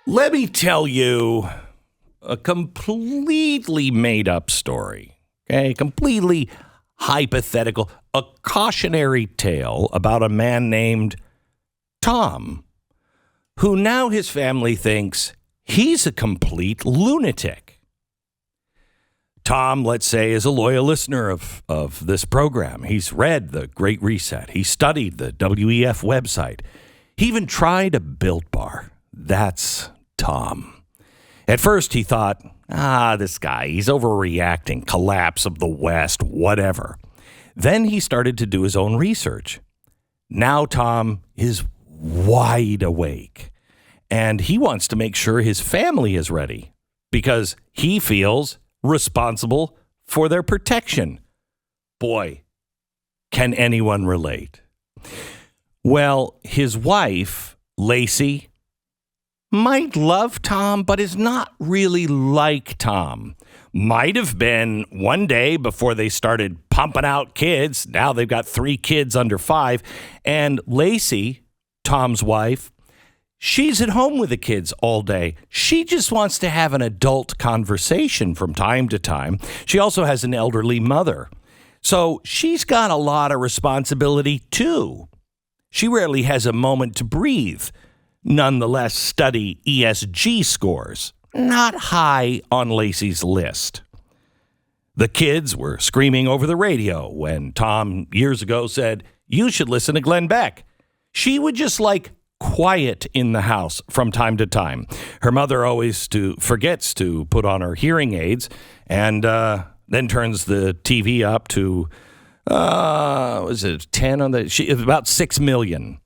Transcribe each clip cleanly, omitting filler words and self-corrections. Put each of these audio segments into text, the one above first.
Let me tell you a completely made up story, okay? Completely hypothetical, a cautionary tale about a man named Tom, who now his family thinks he's a complete lunatic. Tom, let's say, is a loyal listener of this program. He's read The Great Reset. He studied the WEF website. He even tried a Built Bar. That's Tom. At first, he thought, this guy, he's overreacting, collapse of the West, whatever. Then he started to do his own research. Now Tom is wide awake, and he wants to make sure his family is ready because he feels responsible for their protection. Boy, can anyone relate? Well, his wife, Lacey, might love Tom, but is not really like Tom. Might have been one day before they started pumping out kids. Now they've got 3 kids under 5. And Lacey, Tom's wife, she's at home with the kids all day. She just wants to have an adult conversation from time to time. She also has an elderly mother. So she's got a lot of responsibility too. She rarely has a moment to breathe. Nonetheless, study ESG scores. Not high on Lacey's list. The kids were screaming over the radio when Tom years ago said, "You should listen to Glenn Beck." She would just like quiet in the house from time to time. Her mother always forgets to put on her hearing aids and then turns the TV up to, was it 10 on about 6 million.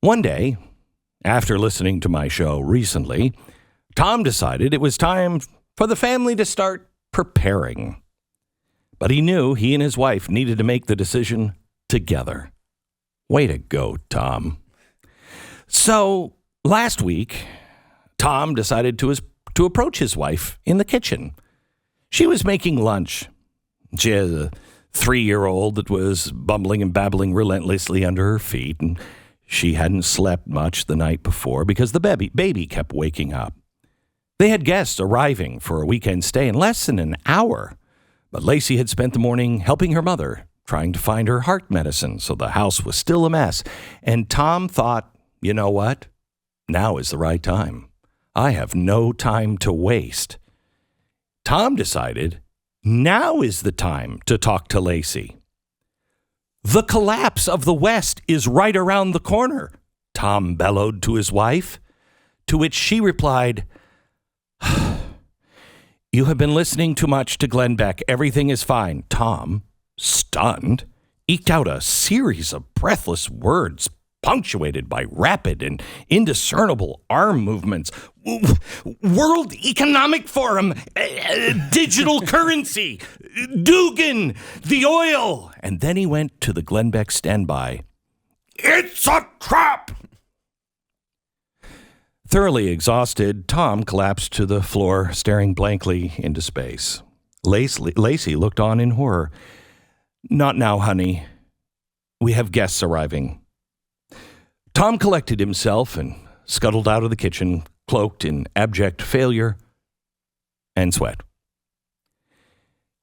One day, after listening to my show recently, Tom decided it was time for the family to start preparing. But he knew he and his wife needed to make the decision together. Way to go, Tom. So last week, Tom decided to approach his wife in the kitchen. She was making lunch. She has a 3-year-old that was bumbling and babbling relentlessly under her feet, and she hadn't slept much the night before because the baby kept waking up. They had guests arriving for a weekend stay in less than an hour, but Lacey had spent the morning helping her mother, trying to find her heart medicine, so the house was still a mess. And Tom thought, you know what? Now is the right time. I have no time to waste. Tom decided now is the time to talk to Lacey. The collapse of the West is right around the corner, Tom bellowed to his wife, to which she replied, "You have been listening too much to Glenn Beck. Everything is fine." Tom, stunned, eked out a series of breathless words punctuated by rapid and indiscernible arm movements. World Economic Forum, digital currency, Dugan, the oil. And then he went to the Glenn Beck standby. It's a trap! Thoroughly exhausted, Tom collapsed to the floor, staring blankly into space. Lacey looked on in horror. Not now, honey. We have guests arriving. Tom collected himself and scuttled out of the kitchen, cloaked in abject failure and sweat.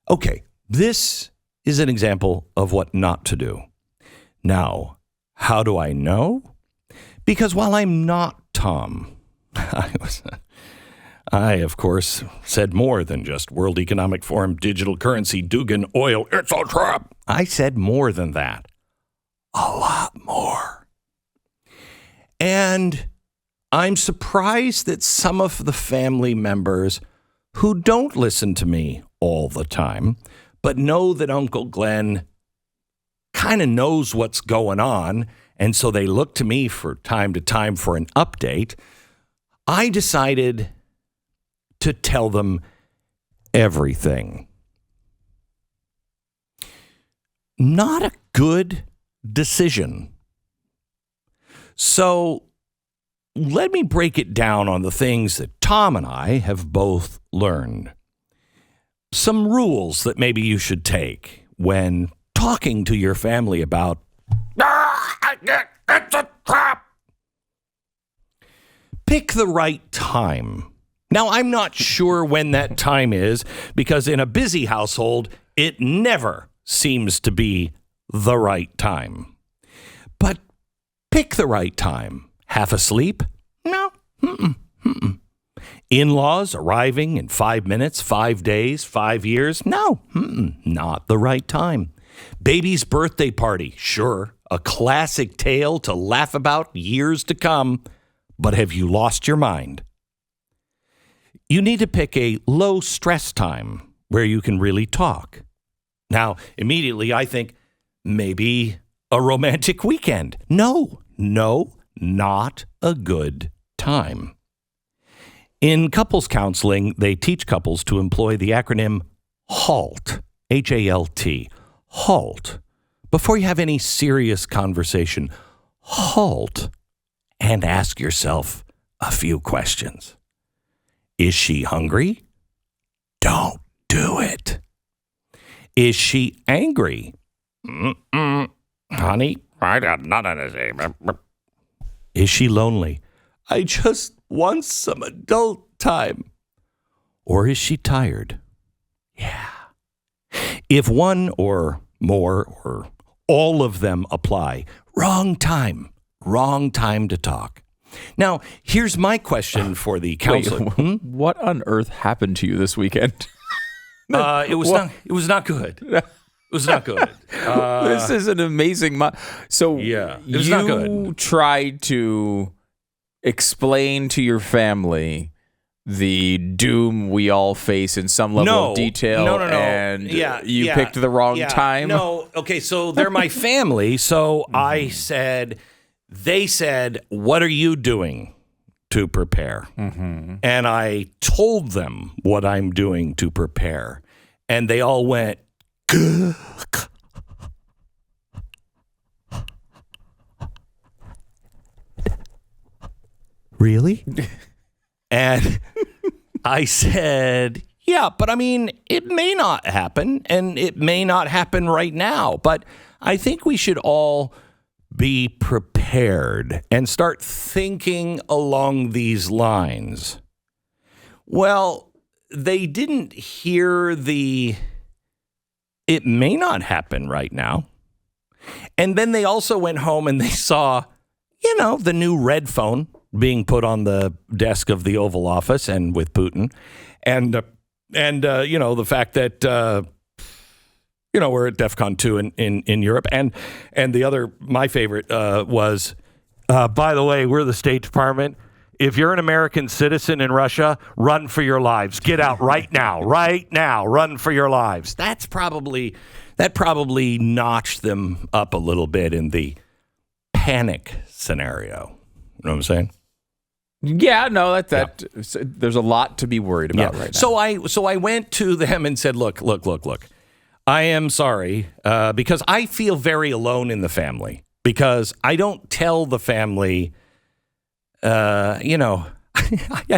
Okay, this is an example of what not to do. Now, how do I know? Because while I'm not Tom, I, of course, said more than just World Economic Forum, digital currency, Dugan, oil, it's a trap. I said more than that. A lot more. And I'm surprised that some of the family members who don't listen to me all the time, but know that Uncle Glenn kind of knows what's going on, and so they look to me for time to time for an update, I decided to tell them everything. Not a good decision. So let me break it down on the things that Tom and I have both learned. Some rules that maybe you should take when talking to your family about, it's a trap. pick the right time. Now, I'm not sure when that time is, because in a busy household, it never seems to be the right time. But pick the right time. Half asleep? No. In-laws arriving in 5 minutes, 5 days, 5 years? No. Not the right time. Baby's birthday party? Sure. A classic tale to laugh about years to come. But have you lost your mind? You need to pick a low stress time where you can really talk. Now, immediately I think maybe a romantic weekend. No, not a good time. In couples counseling, they teach couples to employ the acronym HALT, H-A-L-T, HALT. Before you have any serious conversation, halt and ask yourself a few questions. Is she hungry? Don't do it. Is she angry? Honey, I got nothing to say. Is she lonely? I just want some adult time. Or is she tired? Yeah. If one or more or all of them apply, wrong time to talk. Now, here's my question for the counselor. What on earth happened to you this weekend? It was not good. It was not good. This is an amazing. So yeah, it was not good. You tried to explain to your family the doom we all face in some level of detail. No. And you picked the wrong time. No. Okay. So they're my family. So they said, what are you doing to prepare? And I told them what I'm doing to prepare. And they all went, really? And I said, yeah, but I mean, it may not happen, and it may not happen right now, but I think we should all be prepared and start thinking along these lines. Well, they didn't hear it may not happen right now. And then they also went home and they saw, the new red phone being put on the desk of the Oval Office and with Putin. And the fact that, we're at DEFCON 2 in Europe. And the other, my favorite was, by the way, we're the State Department. If you're an American citizen in Russia, run for your lives. Get out right now, run for your lives. That probably notched them up a little bit in the panic scenario. You know what I'm saying? Yeah, no, there's a lot to be worried about right now. So I went to them and said, look. I am sorry, because I feel very alone in the family, because I don't tell the family, I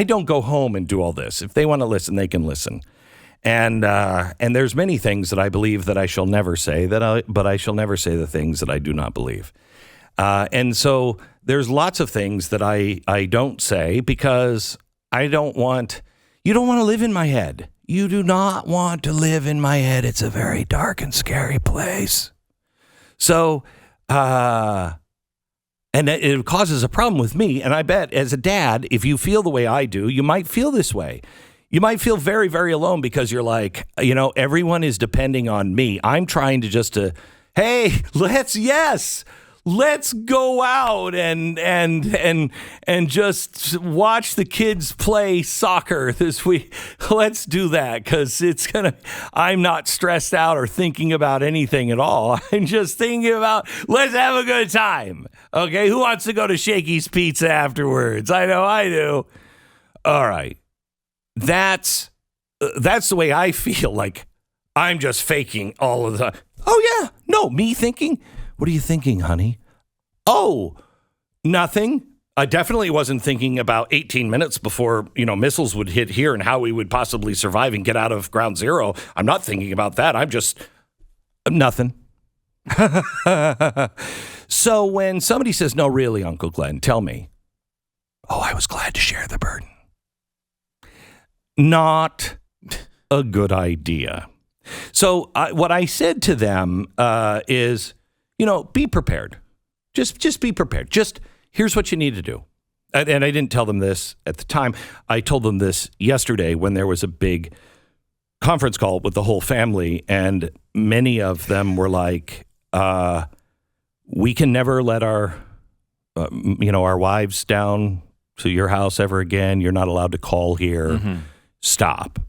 don't go home and do all this. If they want to listen, they can listen. And there's many things that I believe that I shall never say, but I shall never say the things that I do not believe. And so there's lots of things that I don't say, because you don't want to live in my head. You do not want to live in my head. It's a very dark and scary place. So, and it causes a problem with me. And I bet as a dad, if you feel the way I do, you might feel this way. You might feel very, very alone, because you're like, everyone is depending on me. I'm trying to hey, let's go out and just watch the kids play soccer this week. Let's do that, because I'm not stressed out or thinking about anything at all. I'm just thinking about, let's have a good time. Okay, who wants to go to Shakey's Pizza afterwards? I know I do. All right. That's the way I feel. Like I'm just faking all of the time. Oh yeah. No, me thinking. What are you thinking, honey? Oh, nothing. I definitely wasn't thinking about 18 minutes before, missiles would hit here and how we would possibly survive and get out of ground zero. I'm not thinking about that. I'm just nothing. So when somebody says, no, really, Uncle Glenn, tell me, Oh, I was glad to share the burden. Not a good idea. So what I said to them is, be prepared. Just be prepared. Just here's what you need to do. And I didn't tell them this at the time. I told them this yesterday when there was a big conference call with the whole family, and many of them were like, we can never let our wives down to your house ever again. You're not allowed to call here. Mm-hmm. Stop.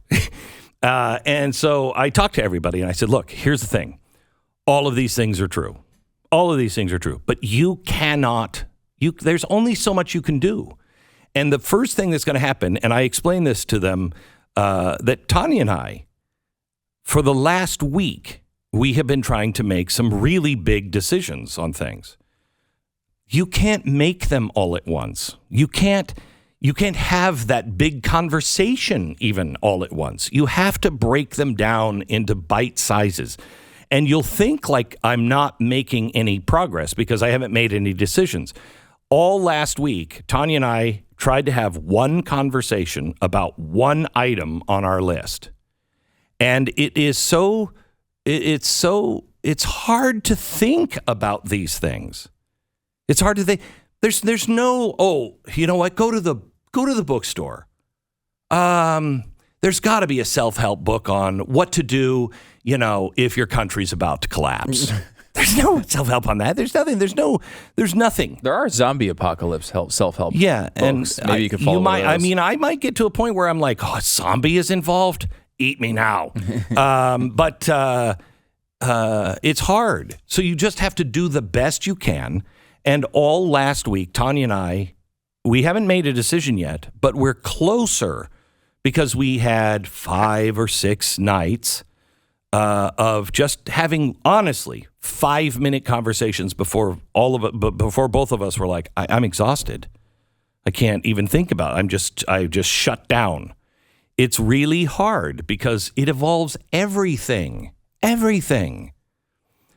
And so I talked to everybody and I said, look, here's the thing. All of these things are true. All of these things are true, but there's only so much you can do. And the first thing that's going to happen, and I explained this to them, that Tanya and I, for the last week, we have been trying to make some really big decisions on things. You can't make them all at once. You can't have that big conversation even all at once. You have to break them down into bite sizes. And you'll think like I'm not making any progress because I haven't made any decisions. All last week, Tanya and I tried to have one conversation about one item on our list. And it's hard to think about these things. It's hard to think. There's no, you know what? Go to the bookstore. There's got to be a self-help book on what to do, if your country's about to collapse. There's no self-help on that. There's nothing. There's nothing. There are zombie apocalypse self-help books. And maybe you can follow those. I might get to a point where I'm like, a zombie is involved? Eat me now. But it's hard. So you just have to do the best you can. And all last week, Tanya and I, we haven't made a decision yet, but we're closer because we had 5 or 6 nights of just having, honestly, 5-minute conversations before both of us were like, I'm exhausted. I can't even think about it. I just shut down. It's really hard because it involves everything.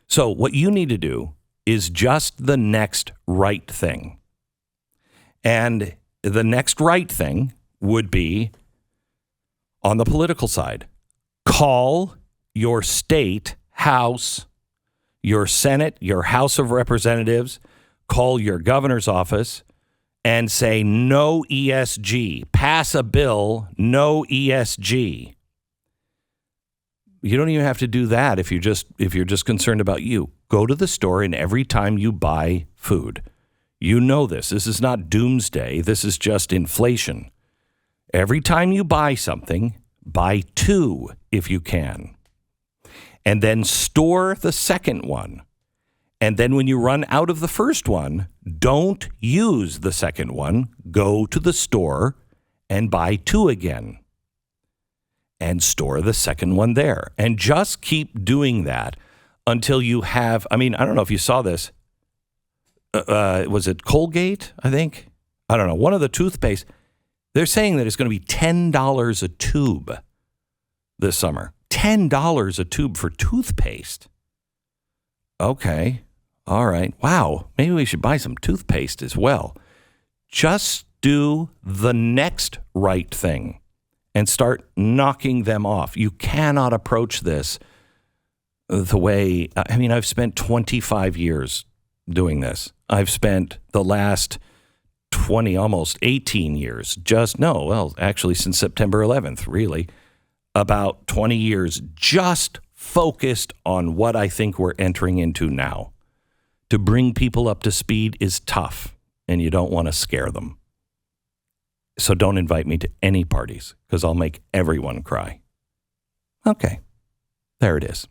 So what you need to do is just the next right thing. And the next right thing would be on the political side. Call your state house, your Senate, your House of Representatives, call your governor's office and say no ESG. Pass a bill, no ESG. You don't even have to do that if you're just concerned about you. Go to the store, and every time you buy food, you know this. This is not doomsday. This is just inflation. Every time you buy something, buy 2 if you can. And then store the second one. And then when you run out of the first one, don't use the second one. Go to the store and buy 2 again. And store the second one there. And just keep doing that until you have, I don't know if you saw this. Was it Colgate, I think? I don't know. One of the toothpaste. They're saying that it's going to be $10 a tube this summer. $10 a tube for toothpaste. Okay. All right. Wow. Maybe we should buy some toothpaste as well. Just do the next right thing and start knocking them off. You cannot approach this the way, I've spent 25 years doing this. I've spent the last 20, almost 18 years, actually since September 11th, really, about 20 years just focused on what I think we're entering into now. To bring people up to speed is tough, and you don't want to scare them. So don't invite me to any parties, because I'll make everyone cry. Okay, there it is.